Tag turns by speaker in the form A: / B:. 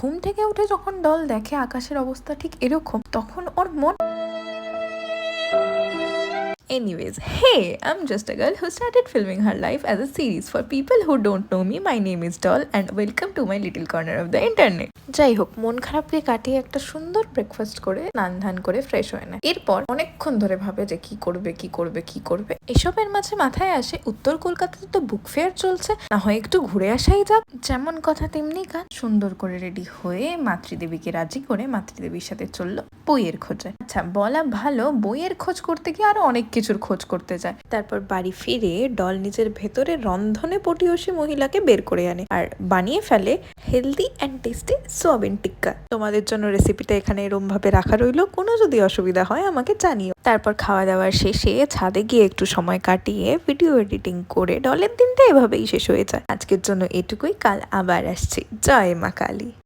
A: ঘুম থেকে উঠে যখন ডল দেখে আকাশের অবস্থা ঠিক এরকম, তখন ওর মন Anyways, hey, I'm just a girl who started filming her life as a series. For people who don't know me, my name is Doll and welcome to my little corner of the internet. যাই হোক, মন খারাপকে কাটিয়ে একটা সুন্দর breakfast করে স্নান ধান করে ফ্রেশ হয়ে নেয়। এরপর অনেকক্ষণ ধরে ভাবে যে কি করবে। এসবের মাঝে মাথায় আসে উত্তর কলকাতাতে তো বুক ফেয়ার চলছে, না হয় একটু ঘুরে আসাই যাক। যেমন কথা তেমনি কাজ, সুন্দর করে রেডি হয়ে মাতৃদেবীকে রাজি করে মাতৃদেবীর সাথে চললো বইয়ের খোঁজে। আচ্ছা, বলা ভালো বইয়ের খোঁজ করতে গিয়ে আরো অনেক কিছুর খোঁজ করতে যায়। তারপর বাড়ি ফিরে ডল নিজের ভেতরে রন্ধনে পটিয়সী মহিলাকে বের করে আনে আর বানিয়ে ফেলে হেলদি অ্যান্ড টেস্টি সোয়াবিন টিক্কা। তোমাদের জন্য রেসিপিটা এখানে এরম ভাবে রাখা রইলো, কোনো যদি অসুবিধা হয় আমাকে জানিও। তারপর খাওয়া দাওয়ার শেষে ছাদে গিয়ে একটু সময় কাটিয়ে ভিডিও এডিটিং করে ডলের দিনটা এভাবেই শেষ হয়ে যায়। আজকের জন্য এটুকুই, কাল আবার আসছি। জয় মা কালী।